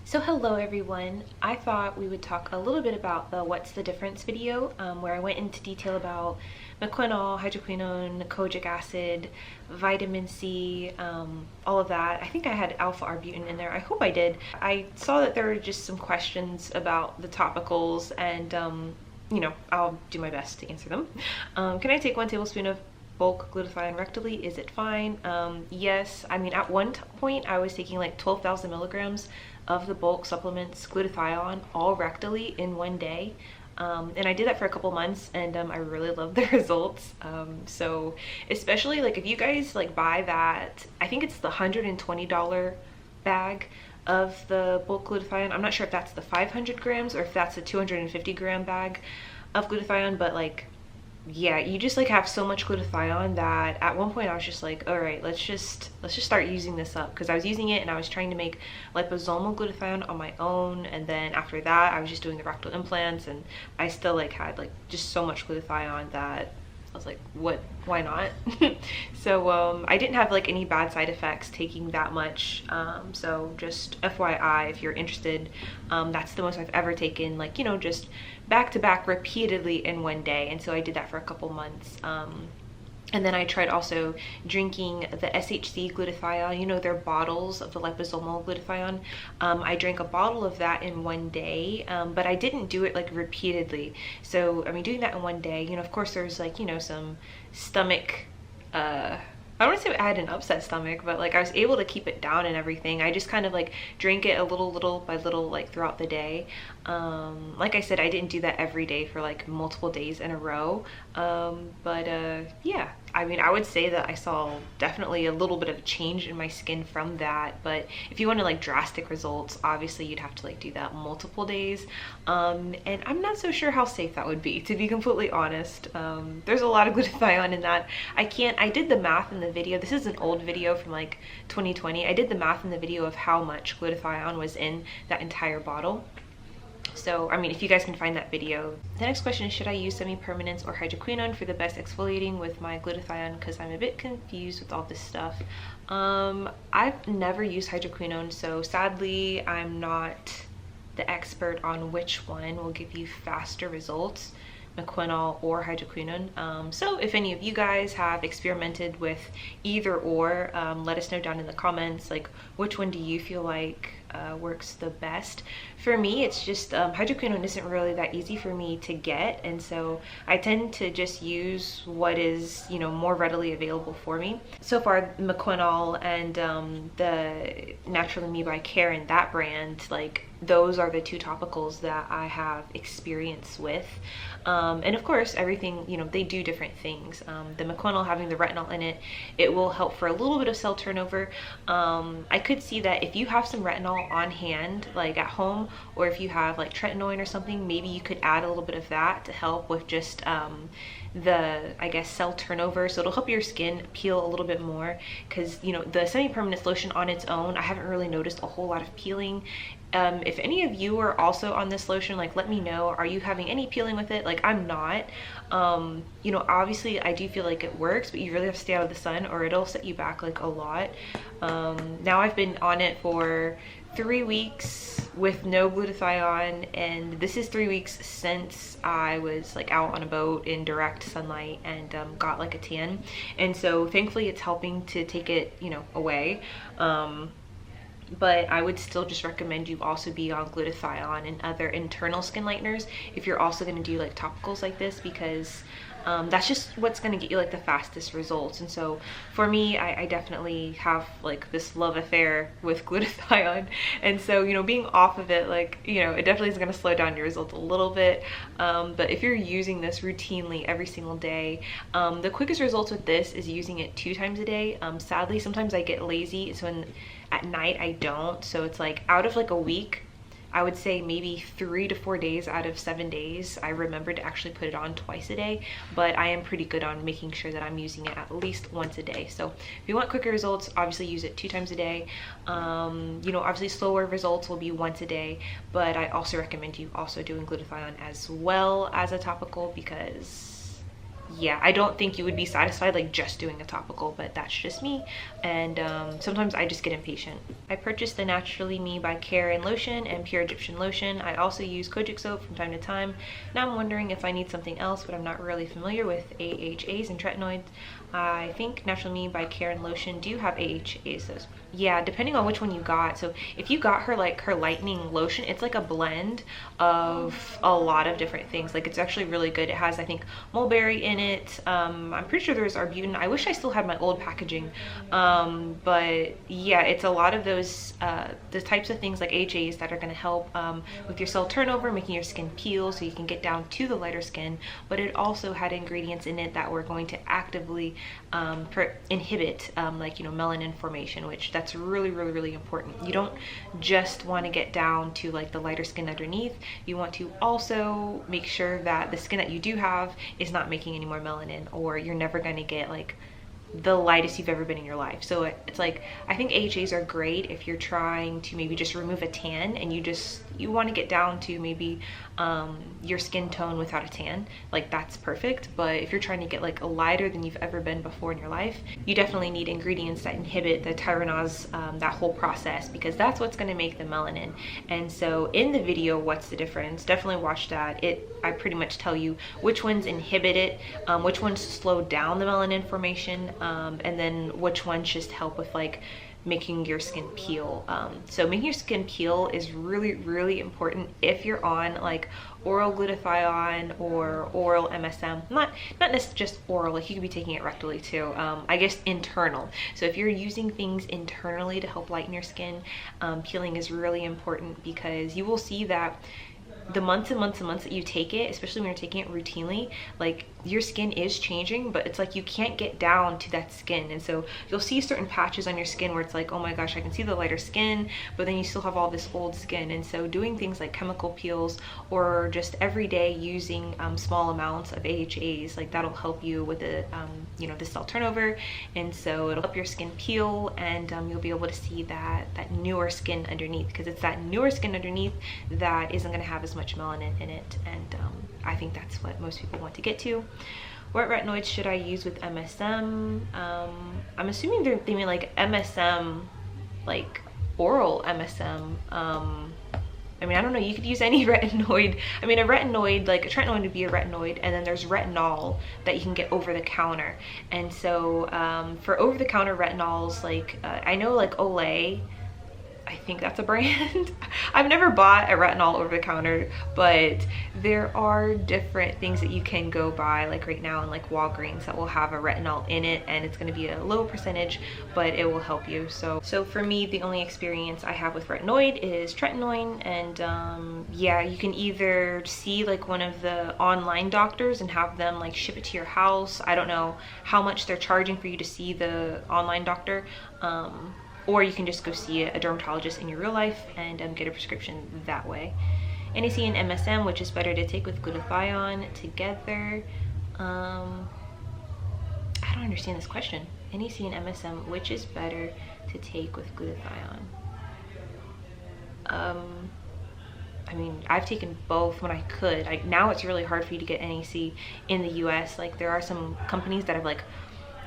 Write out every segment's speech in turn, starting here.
So hello everyone. I thought we would talk a little bit about the what's the difference video, where I went into detail about mequinol, hydroquinone, kojic acid, vitamin C, all of that. I think I had alpha-arbutin in there. I hope I did. I saw that there were just some questions about the topicals, and I'll do my best to answer them. Can I take 1 tablespoon of bulk glutathione rectally? Is it fine? Yes. I mean, at one point I was taking like 12,000 milligrams of the bulk supplements glutathione all rectally in one day. And I did that for a couple months, and I really love the results. So especially like if you guys like buy that, I think it's the $120 bag of the bulk glutathione. I'm not sure if that's the 500 grams or if that's the 250 gram bag of glutathione, but like, yeah, you just like have so much glutathione that at one point I was just like, all right, let's just start using this up, because I was using it and I was trying to make liposomal glutathione on my own, and then after that I was just doing the rectal implants, and I still like had like just so much glutathione that I was like, what, why not? So I didn't have like any bad side effects taking that much, so just FYI, if you're interested, that's the most I've ever taken, like, you know, just back to back repeatedly in one day. And so I did that for a couple months. And then I tried also drinking the SHC glutathione, you know, their bottles of the liposomal glutathione. I drank a bottle of that in one day, but I didn't do it like repeatedly. So, I mean, doing that in one day, you know, of course there's like, you know, some stomach, I don't want to say I had an upset stomach, but like I was able to keep it down and everything. I just kind of like drank it a little by little, like throughout the day. Like I said, I didn't do that every day for like multiple days in a row. Yeah, I mean, I would say that I saw definitely a little bit of a change in my skin from that. But if you want to like drastic results, obviously you'd have to like do that multiple days. And I'm not so sure how safe that would be, to be completely honest. There's a lot of glutathione in that. I did the math in the video. This is an old video from like 2020. I did the math in the video of how much glutathione was in that entire bottle. So, I mean, if you guys can find that video. The next question is, should I use semi-permanents or hydroquinone for the best exfoliating with my glutathione? Because I'm a bit confused with all this stuff. I've never used hydroquinone, so sadly, I'm not the expert on which one will give you faster results, mequinol or hydroquinone. So if any of you guys have experimented with either or, let us know down in the comments, like which one do you feel like works the best. For me, it's just hydroquinone isn't really that easy for me to get, and so I tend to just use what is, you know, more readily available for me. So far, mequinol and the Naturally Me by Karen, that brand, like those are the two topicals that I have experience with. And of course, everything, you know, they do different things. The mequinol having the retinol in it, it will help for a little bit of cell turnover. I could see that if you have some retinol on hand, like at home, or if you have like tretinoin or something, maybe you could add a little bit of that to help with just the, I guess, cell turnover. So it'll help your skin peel a little bit more, because, you know, the semi-permanent lotion on its own, I haven't really noticed a whole lot of peeling. If any of you are also on this lotion, like let me know, are you having any peeling with it? Like I'm not. You know, obviously I do feel like it works, but you really have to stay out of the sun or it'll set you back like a lot. Now I've been on it for 3 weeks with no glutathione, and this is 3 weeks since I was like out on a boat in direct sunlight and got like a tan, and so thankfully it's helping to take it, you know, away. But I would still just recommend you also be on glutathione and other internal skin lighteners if you're also going to do like topicals like this, because that's just what's going to get you like the fastest results. And so for me, I definitely have like this love affair with glutathione, and so, you know, being off of it, like, you know, it definitely is going to slow down your results a little bit. But if you're using this routinely every single day, the quickest results with this is using it 2 times a day. Sadly, sometimes I get lazy, so at night I don't, so it's like out of like a week, I would say maybe 3 to 4 days out of 7 days I remember to actually put it on twice a day. But I am pretty good on making sure that I'm using it at least once a day. So if you want quicker results, obviously use it 2 times a day. You know, obviously slower results will be once a day, but I also recommend you also doing glutathione as well as a topical, because yeah, I don't think you would be satisfied like just doing a topical, but that's just me. And sometimes I just get impatient. I purchased the Naturally Me by Karen lotion and Pure Egyptian lotion. I also use Kojic soap from time to time. Now I'm wondering if I need something else, but I'm not really familiar with AHAs and Retinoids. I think Naturally Me by Karen lotion do have AHAs. Those, yeah, depending on which one you got. So if you got her like her lightening lotion, it's like a blend of a lot of different things. Like it's actually really good. It has, I think, mulberry in it. I'm pretty sure there's arbutin. I wish I still had my old packaging, but yeah, it's a lot of those the types of things like AHAs that are going to help with your cell turnover, making your skin peel so you can get down to the lighter skin. But it also had ingredients in it that were going to actively inhibit like, you know, melanin formation, which that's really important. You don't just want to get down to like the lighter skin underneath. You want to also make sure that the skin that you do have is not making any more melanin, or you're never going to get like the lightest you've ever been in your life. So it's like, I think AHAs are great if you're trying to maybe just remove a tan and you want to get down to maybe your skin tone without a tan, like that's perfect. But if you're trying to get like a lighter than you've ever been before in your life, you definitely need ingredients that inhibit the tyranose, that whole process, because that's what's going to make the melanin. And so in the video, what's the difference, definitely watch that. I pretty much tell you which ones inhibit it, which ones slow down the melanin formation, and then which ones just help with like making your skin peel. So making your skin peel is really important if you're on like oral glutathione or oral MSM. Not necessarily just oral, like you could be taking it rectally too. I guess internal. So if you're using things internally to help lighten your skin, peeling is really important, because you will see that the months and months and months that you take it, especially when you're taking it routinely, like your skin is changing, but it's like you can't get down to that skin. And so you'll see certain patches on your skin where it's like, oh my gosh, I can see the lighter skin, but then you still have all this old skin. And so doing things like chemical peels or just every day using small amounts of AHAs, like that'll help you with the you know, the cell turnover. And so it'll help your skin peel, and you'll be able to see that newer skin underneath, because it's that newer skin underneath that isn't going to have as much melanin in it. And I think that's what most people want to get to. What retinoids should I use with MSM? I'm assuming they mean like MSM, like oral MSM. I mean, I don't know, you could use any retinoid. I mean, a retinoid, like a tretinoid would be a retinoid, and then there's retinol that you can get over the counter. And so for over the counter retinols, like I know like Olay, I think that's a brand. I've never bought a retinol over the counter, but there are different things that you can go buy like right now in like Walgreens that will have a retinol in it, and it's going to be a low percentage, but it will help you. So for me, the only experience I have with retinoid is tretinoin. And yeah, you can either see like one of the online doctors and have them like ship it to your house. I don't know how much they're charging for you to see the online doctor. Or you can just go see a dermatologist in your real life and get a prescription that way. NAC and MSM, which is better to take with glutathione together? I don't understand this question. NAC and MSM, which is better to take with glutathione? I mean, I've taken both when I could. Now it's really hard for you to get NAC in the US. Like there are some companies that have like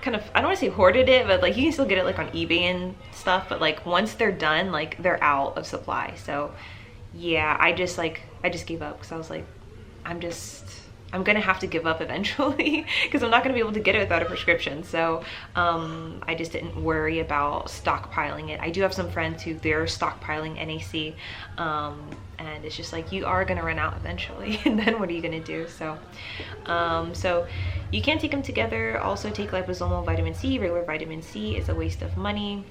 kind of, I don't want to say hoarded it, but like you can still get it like on eBay and stuff, but like once they're done, like they're out of supply. So yeah, I just gave up, because I was like, I'm gonna have to give up eventually because I'm not gonna be able to get it without a prescription. So I just didn't worry about stockpiling it. I do have some friends who they're stockpiling NAC, and it's just like, you are gonna run out eventually and then what are you gonna do? So so you can take them together. Also take liposomal vitamin C. Regular vitamin C is a waste of money.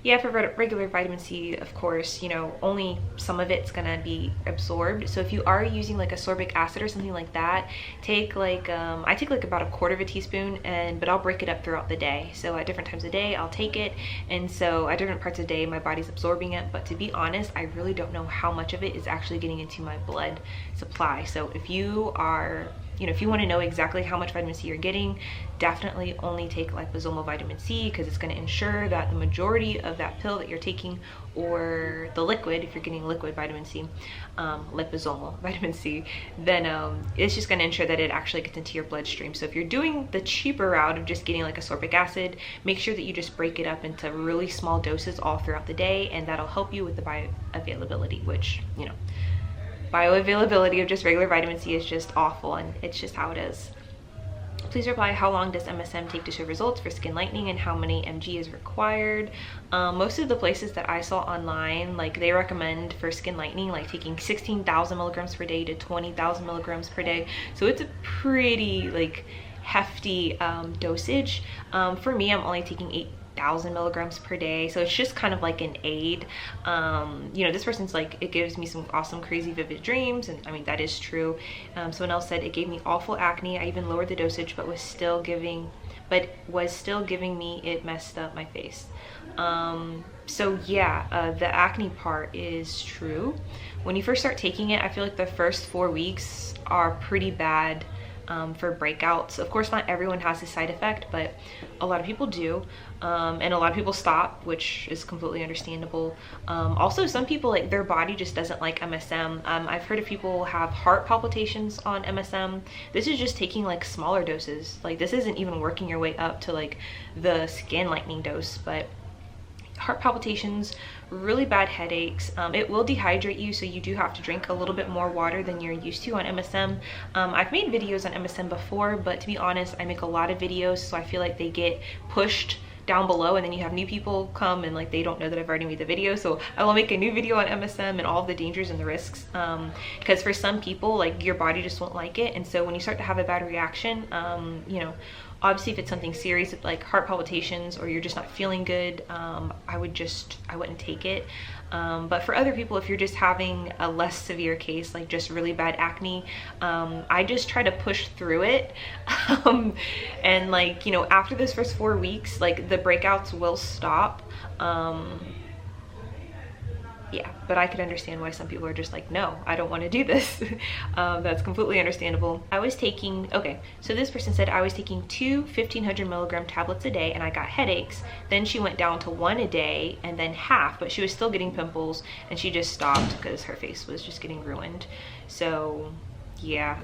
Yeah, for regular vitamin C, of course, you know, only some of it's gonna be absorbed. So if you are using like ascorbic acid or something like that, take like I take like about 1/4 teaspoon, but I'll break it up throughout the day. So at different times of day I'll take it, and so at different parts of the day my body's absorbing it. But to be honest, I really don't know how much of it is actually getting into my blood supply. So if you are you know, if you want to know exactly how much vitamin C you're getting, definitely only take liposomal vitamin C, because it's going to ensure that the majority of that pill that you're taking, or the liquid, if you're getting liquid vitamin C, liposomal vitamin C, then it's just going to ensure that it actually gets into your bloodstream. So if you're doing the cheaper route of just getting like ascorbic acid, make sure that you just break it up into really small doses all throughout the day, and that'll help you with the bioavailability, which, you know, bioavailability of just regular vitamin C is just awful, and it's just how it is. Please reply, how long does MSM take to show results for skin lightening, and how many mg is required? Most of the places that I saw online, like, they recommend for skin lightening like taking 16,000 milligrams per day to 20,000 milligrams per day. So it's a pretty like hefty dosage. For me, I'm only taking 8,000 milligrams per day, so it's just kind of like an aid. You know, this person's like, it gives me some awesome crazy vivid dreams, and I mean, that is true. Someone else said it gave me awful acne. I even lowered the dosage, but was still giving me, it messed up my face. So yeah, the acne part is true. When you first start taking it, I feel like the first 4 weeks are pretty bad for breakouts. Of course, not everyone has this side effect, but a lot of people do, and a lot of people stop, which is completely understandable. Also, some people, like, their body just doesn't like MSM. I've heard of people have heart palpitations on MSM. This is just taking like smaller doses. Like, this isn't even working your way up to like the skin lightening dose, but heart palpitations, really bad headaches. It will dehydrate you, so you do have to drink a little bit more water than you're used to on MSM. I've made videos on MSM before, but to be honest, I make a lot of videos, so I feel like they get pushed down below, and then you have new people come and like they don't know that I've already made the video. So I will make a new video on MSM and all of the dangers and the risks, because for some people, like, your body just won't like it, and so when you start to have a bad reaction, you know, obviously if it's something serious like heart palpitations, or you're just not feeling good, I wouldn't take it. But for other people, if you're just having a less severe case, like just really bad acne, I just try to push through it. And like, you know, after those first 4 weeks, like, the breakouts will stop. Yeah, but I could understand why some people are just like, no, I don't want to do this. That's completely understandable. I was taking, okay, so this person said I was taking 2 1,500 milligram tablets a day and I got headaches. Then she went down to 1 a day and then half, but she was still getting pimples, and she just stopped because her face was just getting ruined. So yeah,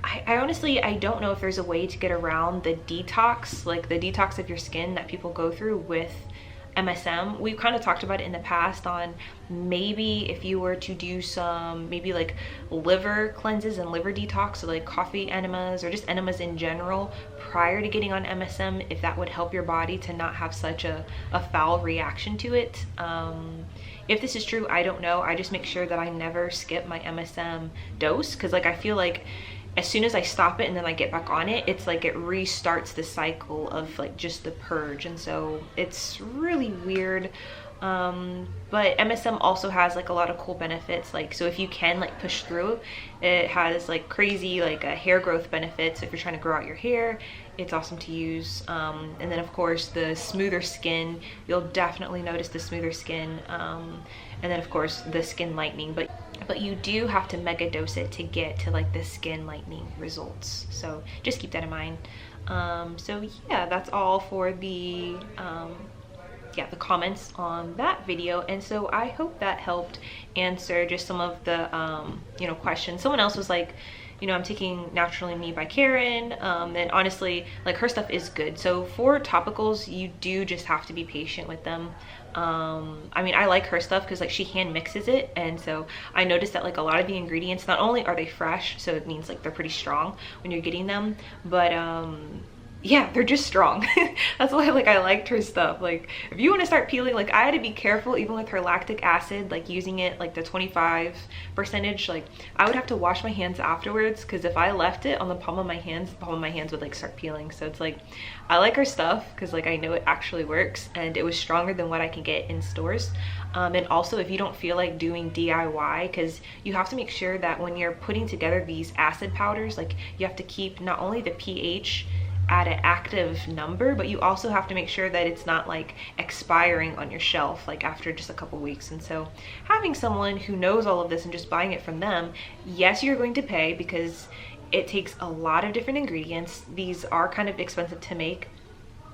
I honestly, I don't know if there's a way to get around the detox, like the detox of your skin that people go through with MSM. We've kind of talked about it in the past on maybe if you were to do some maybe like liver cleanses and liver detox, so like coffee enemas or just enemas in general prior to getting on MSM, if that would help your body to not have such a foul reaction to it. If this is true, I don't know. I just make sure that I never skip my MSM dose, because like I feel like as soon as I stop it and then I get back on it, it's like it restarts the cycle of like just the purge, and so it's really weird. But MSM also has like a lot of cool benefits, like, so if you can like push through, it has like crazy like hair growth benefits. If you're trying to grow out your hair, it's awesome to use. And then of course the smoother skin, you'll definitely notice the smoother skin, and then of course the skin lightening, but you do have to mega dose it to get to like the skin lightening results, so just keep that in mind. So yeah, that's all for the the comments on that video, and so I hope that helped answer just some of the you know, questions. Someone else was like, you know, I'm taking Naturally Me by Karen, and honestly, like, her stuff is good. So for topicals, you do just have to be patient with them. I mean, I like her stuff because like she hand mixes it, and so I noticed that like a lot of the ingredients, not only are they fresh, so it means like they're pretty strong when you're getting them, but yeah, they're just strong. That's why like I liked her stuff. Like, if you want to start peeling, like, I had to be careful even with her lactic acid, like using it like the 25 percentage, like I would have to wash my hands afterwards, because if I left it on the palm of my hands, the palm of my hands would like start peeling. So it's like, I like her stuff because like I know it actually works, and it was stronger than what I can get in stores. And also, if you don't feel like doing DIY, because you have to make sure that when you're putting together these acid powders, like you have to keep not only the pH at an active number, but you also have to make sure that it's not like expiring on your shelf like after just a couple weeks. And so having someone who knows all of this and just buying it from them, yes, you're going to pay because it takes a lot of different ingredients. These are kind of expensive to make,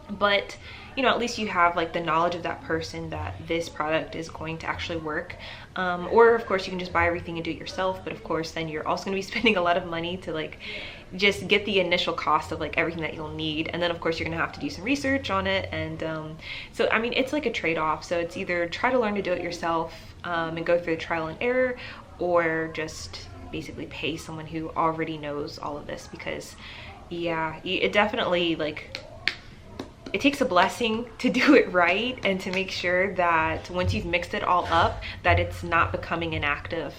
but you know, at least you have like the knowledge of that person that this product is going to actually work. Or of course you can just buy everything and do it yourself, but of course then you're also going to be spending a lot of money to like just get the initial cost of like everything that you'll need, and then of course you're going to have to do some research on it. And so I mean, it's like a trade-off. So it's either try to learn to do it yourself and go through the trial and error, or just basically pay someone who already knows all of this, because yeah, it definitely like, it takes a blessing to do it right and to make sure that once you've mixed it all up, that it's not becoming inactive,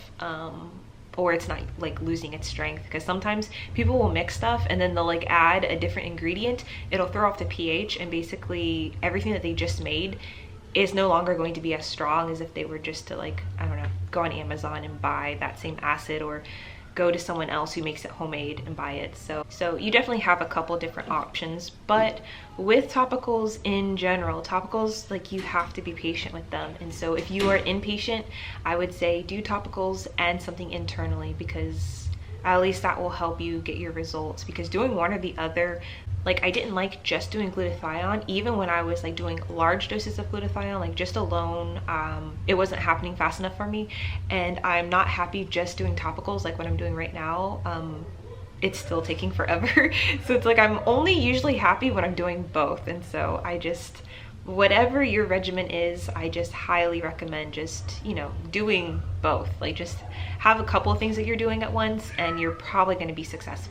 or it's not like losing its strength. Because sometimes people will mix stuff and then they'll like add a different ingredient, it'll throw off the pH, and basically everything that they just made is no longer going to be as strong as if they were just to like, I don't know, go on Amazon and buy that same acid, or go to someone else who makes it homemade and buy it. So you definitely have a couple different options. But with topicals in general, topicals, like, you have to be patient with them. And so if you are impatient, I would say do topicals and something internally, because at least that will help you get your results. Because doing one or the other, like, I didn't like just doing glutathione. Even when I was like doing large doses of glutathione, like just alone, it wasn't happening fast enough for me. And I'm not happy just doing topicals like what I'm doing right now. It's still taking forever. So it's like, I'm only usually happy when I'm doing both. And so I just, whatever your regimen is, I just highly recommend just, you know, doing both. Like, just have a couple of things that you're doing at once and you're probably going to be successful.